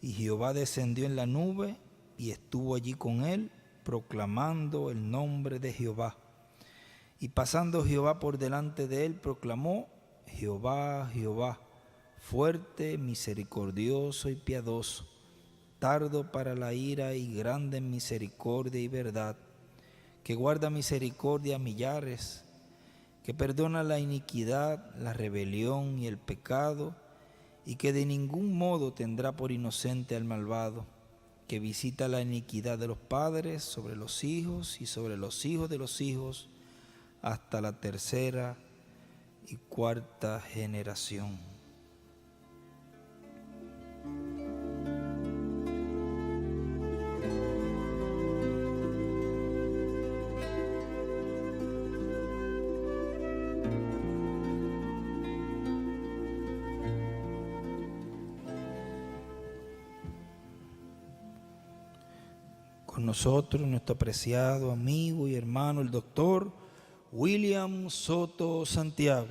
Y Jehová descendió en la nube y estuvo allí con él, proclamando el nombre de Jehová. Y pasando Jehová por delante de él, proclamó: Jehová, Jehová, fuerte, misericordioso y piadoso, tardo para la ira y grande en misericordia y verdad, que guarda misericordia a millares, que perdona la iniquidad, la rebelión y el pecado, y que de ningún modo tendrá por inocente al malvado, que visita la iniquidad de los padres sobre los hijos y sobre los hijos de los hijos, hasta la tercera y cuarta generación. Con nosotros nuestro apreciado amigo y hermano, el doctor William Soto Santiago.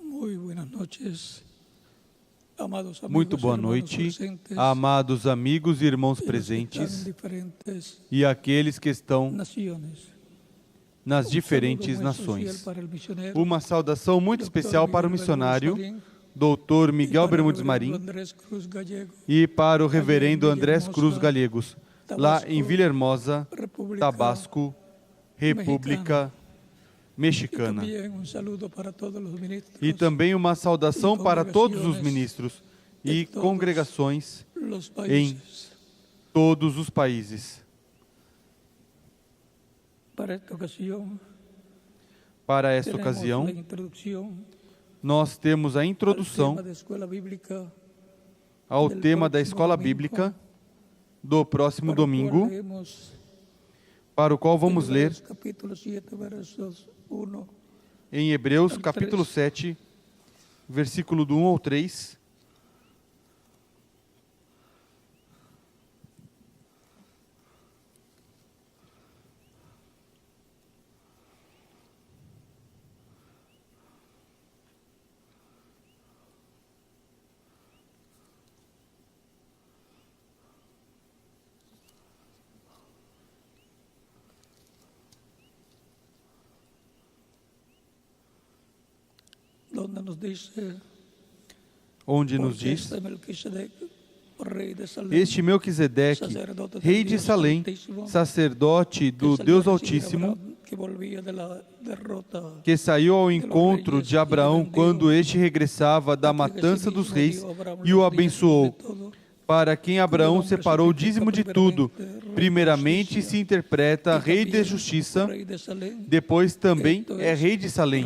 Muy buenas noches, amados amigos. Muito boa noite, amados amigos e irmãos presentes e aqueles que estão nas diferentes nações. Uma saudação muito especial para o missionário Dr. Miguel Bermudes Marim e para o reverendo Andrés Cruz Gallegos, lá em Villahermosa, Tabasco, República Mexicana. E também uma saudação para todos os ministros e congregações em todos os países. Para esta ocasião, nós temos a introdução ao tema da Escola Bíblica do próximo domingo, para o qual vamos ler em Hebreus capítulo 7, versículo do 1 ao 3. Onde nos diz: este Melquisedeque, rei de Salém, sacerdote do Deus Altíssimo, que saiu ao encontro de Abraão quando este regressava da matança dos reis e o abençoou, para quem Abraão separou o dízimo de tudo. Primeiramente se interpreta rei de justiça, depois também é rei de Salém,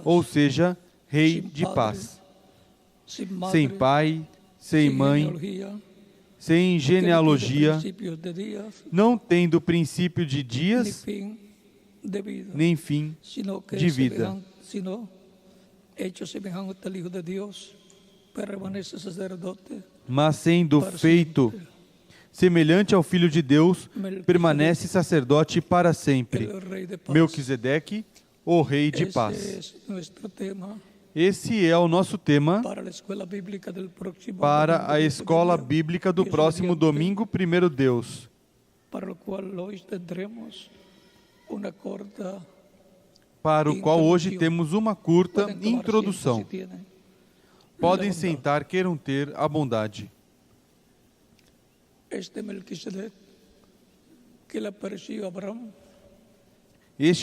ou seja, rei de paz, sem pai, sem mãe, sem genealogia, não tendo princípio de dias, nem fim de vida, mas sendo feito semelhante ao Filho de Deus, permanece sacerdote para sempre. Melquisedeque, o rei de paz. Esse é o nosso tema para a Escola Bíblica do próximo domingo, primeiro Deus, para o qual hoje temos uma curta introdução. Podem sentar, queiram ter a bondade. Este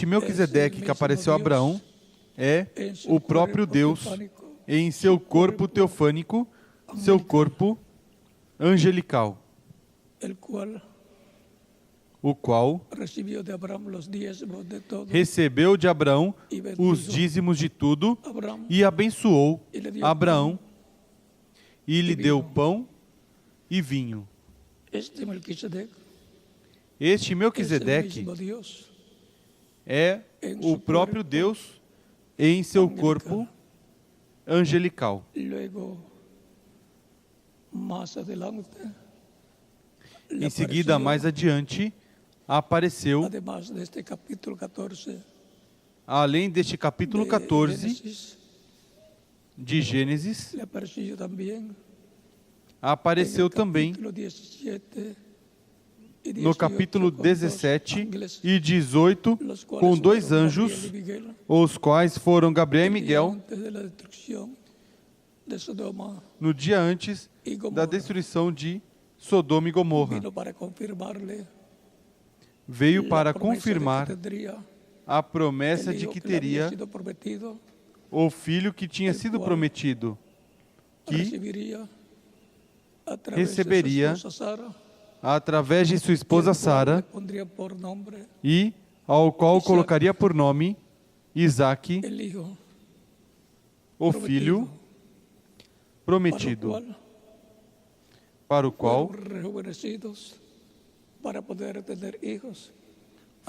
Melquisedeque que apareceu a Abraão é o próprio Deus em seu corpo teofânico, seu corpo angelical, o qual recebeu de Abraão os dízimos de tudo e abençoou Abraão e lhe deu pão e vinho. Este Melquisedeque é o próprio Deus em seu corpo angelical. Luego, más adelante, le Em seguida, apareció, mais adiante, apareceu, además de este capítulo 14 além deste capítulo de 14 Génesis, de Gênesis, le apareció también apareceu en el também capítulo 17 y no 18 capítulo con dos 17 ángeles, e 18, los cuales com dois fueron anjos, Gabriel y Miguel, os quais foram Gabriel e el día Miguel, antes de la destrucción de Sodoma no dia antes y da Gomorra. destruição de Sodoma e Gomorra. Vino para confirmarle Veio la para promesa de que confirmar tendría a promessa el de hijo que que le había teria sido prometido, o filho que tinha sido prometido, que recibiría a través receberia de su esposa Sara, através de sua esposa el cual le Sara, pondría por nombre e ao qual Isaac. colocaria por nome Isaque, el hijo o filho prometido, para o qual fueron rejuvenecidos para poder tener hijos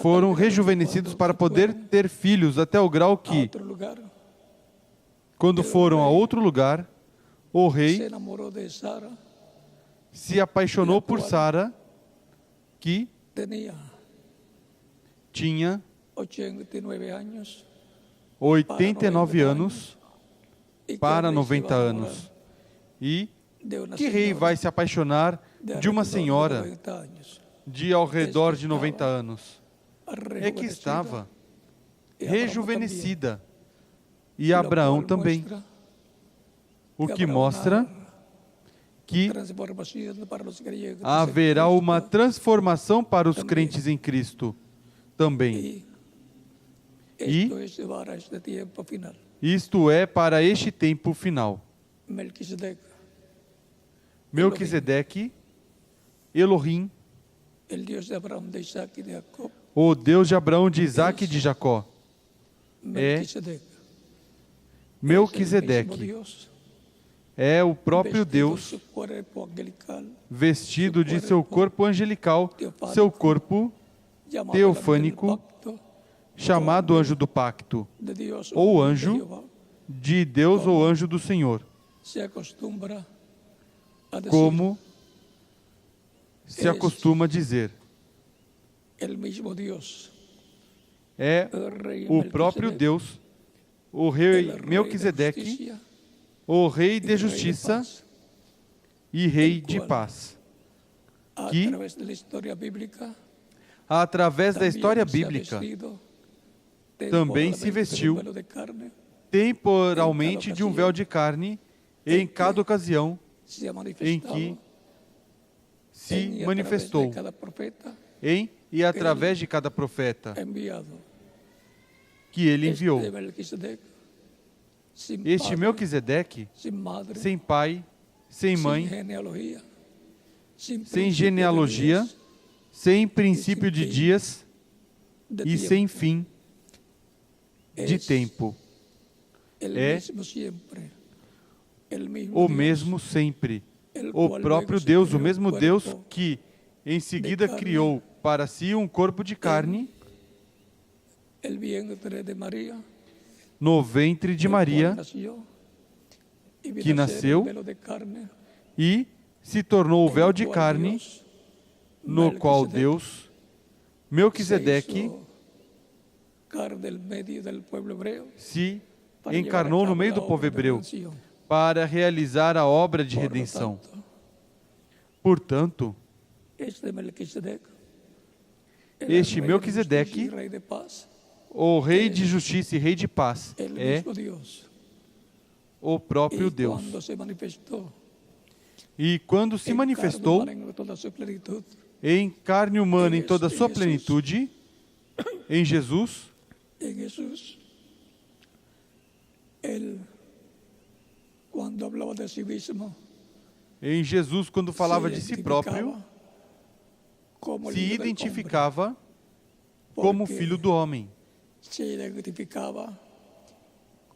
foram rejuvenescidos para poder ter filhos, até o grau a que, otro lugar. quando foram a outro lugar, o Se rei enamoró de Sara, se apaixonou por Sara, que tenía tinha 89 años 89 anos y que para el rey se 90 iba a enamorar anos. E de una que rei señora vai se apaixonar de uma alrededor de senhora 90 años. de ao redor de 90 estava anos? É que rejuvenecida, estava y Abraham rejuvenescida. E también, lo Abraão cual também. muestra O que habrá mostra una que transformación para los creyentes en haverá Cristo, uma transformação para os crentes em Cristo também. y esto es para este tiempo final. Isto é para este tempo final. Melquisedec, Melquisedeque, Elohim, el Dios de Abraham, de Isaac y de Jacob. o Deus de Abraão, de Isaac e de Jacó. Melquisedec, es el mismo Melquisedeque Dios, é o próprio vestido Deus su cuerpo angelical, vestido de seu corpo angelical, teofânico, seu corpo llamado teofânico, el pacto chamado anjo do pacto, de Dios ou de anjo Jehová. de Deus ou anjo do Senhor. Se acostumbra a decir Como se acostuma dizer. el mismo Dios, É el rey o próprio Melquisedec, Deus, o el rei rey de Melquisedeque, justicia o rei y de rey justiça paz. e rei de qual paz. A que, través de la historia bíblica, Através da história también se ha bíblica, vestido também se temporalmente de un vestiu velo de carne, temporalmente de um véu de carne em cada ocasião se ha em manifestado que en se y a través manifestou, de cada profeta em e através de cada profeta enviado. que ele enviou. Este Melquisedec, sin Este padre, Melquisedeque, sin madre, sem pai, sem sin mãe, genealogía, sin sem principio de genealogia, días, sem princípio de dias de e tiempo. sem fim de Es tempo. el é mismo siempre, el mismo O Dios, mesmo sempre. el O cual próprio luego se Deus, o creó mesmo cuerpo Deus que em seguida carne, criou para si um corpo de carne el vientre de María, no ventre de el cual Maria nació, y vino que a ser nasceu el velo de carne, e se tornou o en véu el de cual carne, Dios, no qual Melquisedec, Deus, se Melquisedeque, hizo carne del medio del pueblo hebreo se para llevar a encarnou no cabo meio la do povo obra de hebreu redención. para realizar a obra de Por lo redenção. tanto, Portanto, este Melquisedec, el este rey de Melquisedeque, justicia y rey de paz, o rei de justiça e rei de paz, el é mismo Dios. o próprio Y Deus. cuando se manifestó E quando se en manifestou carne humana en toda su plenitud, em carne humana em toda a sua Jesus. plenitude, em Jesus, en Jesús, él, cuando hablaba de sí mismo, em Jesus, quando falava se de si próprio, identificaba como el se Hijo del identificava hombre, como porque filho do homem, se identificaba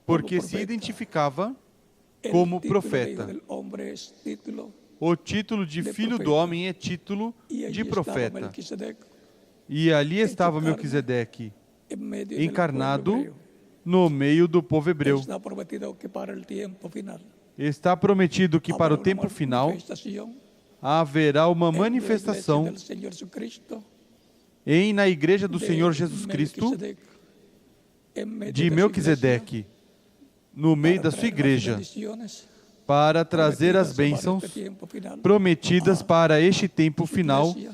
porque se profeta. identificava el como título de profeta. Hijo del hombre es título, O título de de filho do profeta. homem é título y allí de estaba profeta. Melquisedec E ali estava carne, Melquisedeque, en medio encarnado del pueblo hebreo, no meio do povo hebreu. Está prometido que para el tiempo final Está prometido que para o habrá tempo una final manifestación haverá uma en la manifestação iglesia del Señor Jesucristo na igreja do de Senhor Jesus Cristo Melquisedec, en medio de de su Melquisedeque, no meio iglesia, da sua para traer las igreja, bendiciones para trazer as prometidas para bênçãos este tiempo final. prometidas para este tempo Su final. iglesia,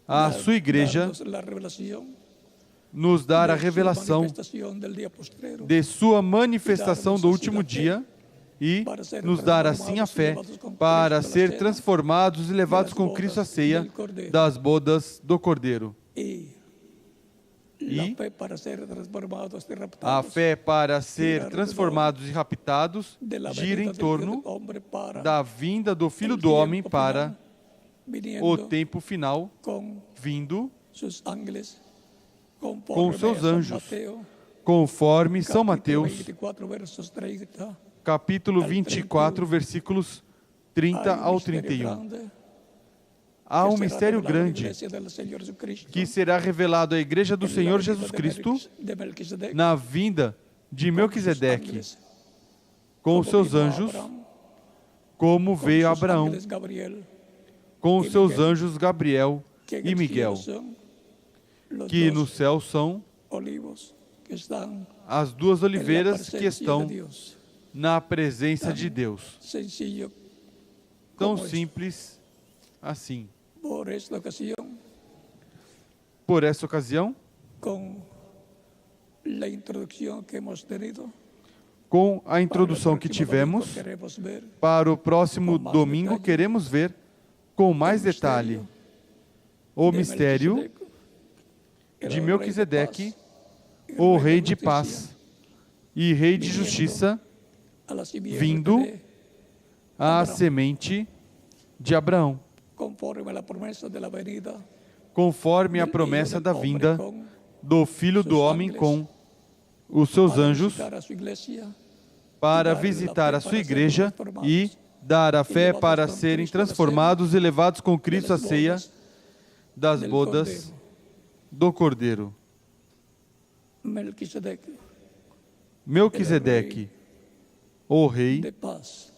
A sua igreja darnos la revelación nos dar a de su revelação manifestación del día postrero, de sua manifestação do último dia e nos dar assim a fé para ser transformados e levados com Cristo à ceia das bodas do Cordeiro. y E la fe para ser transformados y a raptados fé para ser transformados e raptados de la gira em venida del torno hombre para da vinda do Filho el do Homem tiempo para final, viniendo o tempo final, con vindo sus ángeles, com conforme seus a San anjos, Mateo, conforme São capítulo Mateus, 24, versos 30, capítulo 24, versículos 30 hay un ao misterio 31. grande Há que um será mistério revelado en la grande iglesia del Señor Jesucristo, que será revelado à igreja do en la Senhor venida Jesus de Cristo de Melquisedec, na vinda de con sus Melquisedeque, ángeles, com como os seus vino a anjos, Abraham, como con veio sus Abraão, ángeles Gabriel, com os seus Miguel, anjos Gabriel que en e el Miguel, cielo son los que dos no céu são olivos que están as duas en la oliveiras que presencia estão de Dios. na presença de Deus. Sencillo Tão como esto. simples assim. Por esta ocasión, Por essa ocasião, con la introducción que hemos tenido, com a para el introdução que próximo domingo tivemos, queremos ver para o próximo com mais domingo detalhe queremos ver com mais o detalhe mistério o de mistério Melquisedec, que era de o Melquisedeque, rei o da rei de justicia, paz e rei de justiça, a la simiente vindo de a Abraão, semente de Abraão, conforme a la promesa de la venida conforme a del promessa Hijo da del Hombre vinda con do Filho do Homem com os seus para anjos, visitar a su iglesia para dar visitar la a fe sua para igreja serem transformados e dar a fé levados para com serem Cristo à ceia transformados e levados com Cristo à das ceia bodas das del bodas Cordeiro. do Cordeiro. Melquisedec, Melquisedeque, o rei de paz,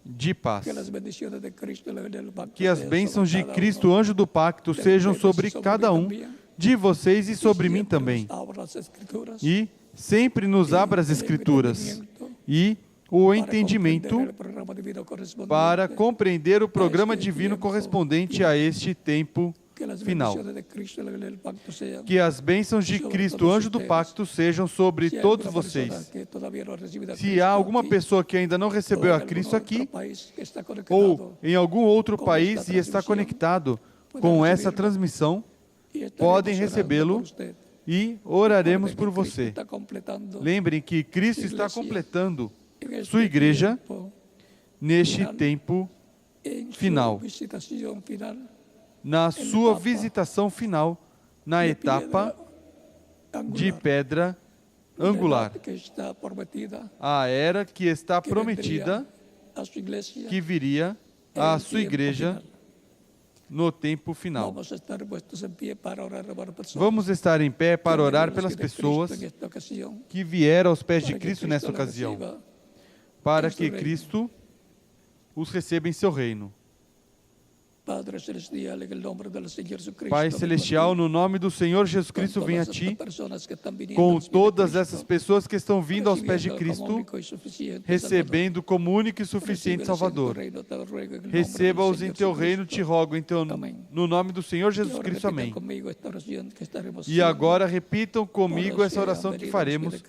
de paz. que las bendiciones de Cristo, del pacto, Que as sean bênçãos sobre de cada Cristo, uno anjo do pacto, de sejam ustedes sobre y sobre cada mí um también, de vocês e sobre y mim siempre também. nos abra las Escrituras E sempre nos abra as el Escrituras entendimiento e o para entendimento comprender el programa divino correspondiente, para compreender o programa este divino tempo correspondente a este tempo que las final. bendiciones de Cristo, del pacto, sean Que as bênçãos de sobre Cristo, todos anjo do ustedes. pacto, sejam sobre Si hay todos alguna persona vocês. que todavía no ha recibido a Se Cristo há alguma aquí, pessoa que ainda não o recebeu en a algún Cristo otro aqui, país que está ou conectado em algum outro com país esta e está transmissão, conectado pode com receber essa transmissão, y estaremos podem orando recebê-lo por usted. e oraremos Recuerden por que Cristo você. está completando Lembrem que Cristo está Igreja. completando en este sua igreja tiempo, neste final, tempo en su final, visitación final, na sua etapa visitação final, na de etapa piedra de angular, pedra de la angular, que está prometida, a era que está que prometida, vendría a su iglesia que viria en à el sua tiempo igreja final. no tempo final. Vamos a estar puestos en pie para orar por personas Vamos estar em pé para que orar vengan pelas de Cristo pessoas en esta ocasión, que vieram aos pés de para que Cristo Cristo nesta las ocasião, reciba para em seu que reino. Cristo os receba em seu reino. Padre Celestial, en el nombre del Señor Jesucristo, Pai vengo a celestial, ti, no nome do Senhor Jesus con Cristo, todas venho a estas Ti, personas que están viniendo com aos pies de todas Cristo, essas pessoas que estão vindo aos pés de recibiendo como Cristo, único y suficiente recebendo como único e suficiente Salvador. Receba-os em Teu reino, te rogo, no nome do Senhor Jesus Cristo. Amém. E agora repitam comigo essa oração que faremos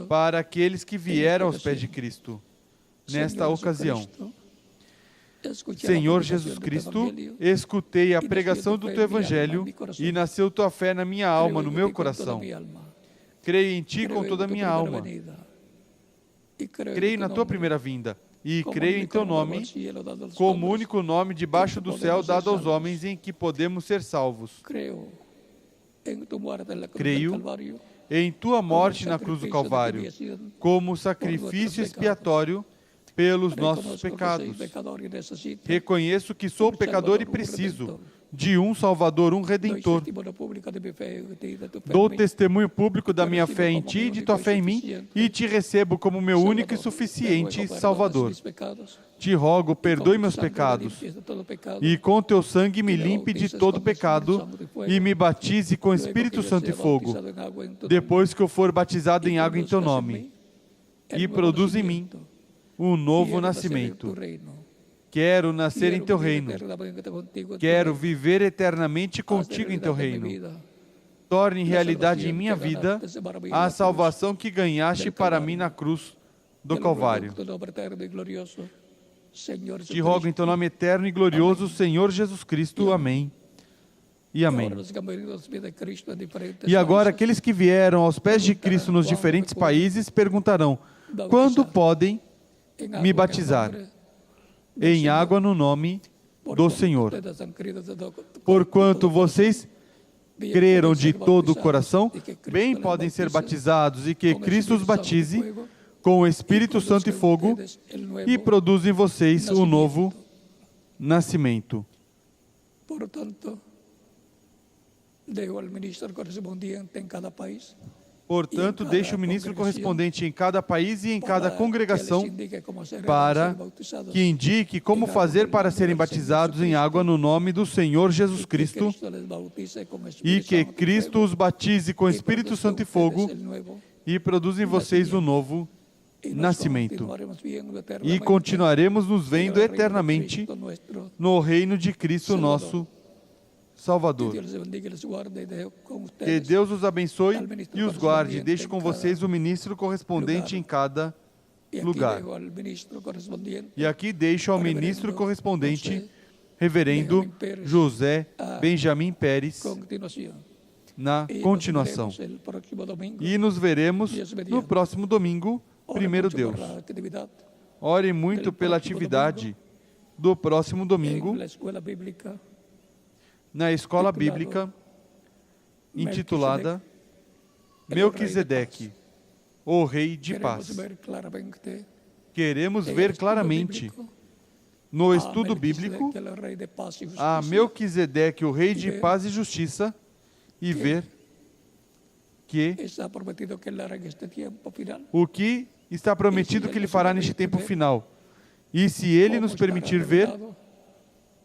para aqueles que vieram aos pés de Cristo nesta ocasião. Senhor Jesus Cristo, escutei a pregação do Teu Evangelho e nasceu Tua fé na minha alma, no meu coração. Creio em Ti com toda a minha alma. Creio na Tua primeira vinda e creio em Teu nome como único nome debaixo do céu dado aos homens em que podemos ser salvos. Creio em Tua morte na cruz do Calvário como sacrifício expiatório pelos nossos pecados. Reconheço que sou pecador e preciso de um Salvador, um Redentor. Dou testemunho público da minha fé em Ti e de Tua fé em mim, e Te recebo como meu único e suficiente Salvador. Te rogo, perdoe meus pecados, e com Teu sangue me limpe de todo pecado, e me batize com Espírito Santo e fogo, depois que eu for batizado em água em Teu nome, e produz em mim um novo nascimento. Quero nascer em Teu reino. Quero viver eternamente contigo em Teu reino. Torne realidade em minha vida a salvação que ganhaste para mim na cruz do Calvário. Te rogo em Teu nome eterno e glorioso, Senhor Jesus Cristo. Amém. E amém. E agora, aqueles que vieram aos pés de Cristo nos diferentes países perguntarão: quando podem me batizar? Em água no nome do Senhor. Porquanto vocês creram de todo o coração, bem podem ser batizados, e que Cristo os batize com o Espírito Santo e fogo, e produz em vocês um novo nascimento. Portanto, dejo al ministro correspondiente em cada país. Portanto, deixe o ministro correspondente em cada país e em cada congregação para que indique como fazer para serem batizados em água no nome do Senhor Jesus Cristo, e que Cristo os batize com Espírito Santo e fogo, e produza em vocês um novo nascimento. E continuaremos nos vendo eternamente no reino de Cristo nosso Salvador. Que Deus os abençoe e os guarde. Deixe com vocês o ministro correspondente em cada lugar. E aqui deixo ao ministro correspondente, Reverendo José Benjamin Pérez, na continuação. E nos veremos no próximo domingo, primeiro Deus. Ore muito pela atividade do próximo domingo na escola bíblica intitulada Melquisedeque, o Rei de Paz. Queremos ver claramente no estudo bíblico a Melquisedeque, o Rei de Paz e Justiça, e ver que o que está prometido que Ele fará neste tempo final. E se Ele nos permitir ver,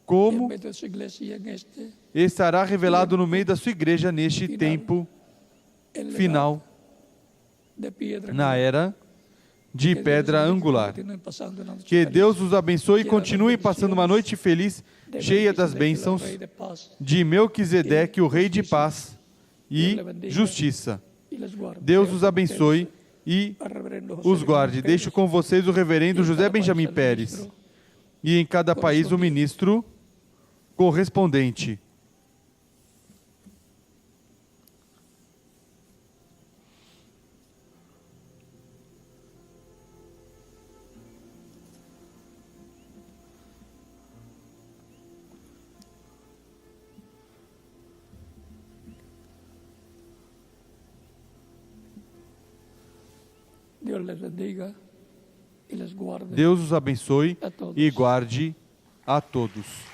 como estará revelado no meio da sua igreja neste tempo final, na era de pedra angular. Que Deus os abençoe e continue passando uma noite feliz, cheia das bênçãos de Melquisedeque, o Rei de Paz e Justiça. Deus os abençoe e os guarde. Deixo com vocês o reverendo José Benjamin Pérez, e em cada país o ministro correspondente. Deus os abençoe e guarde a todos.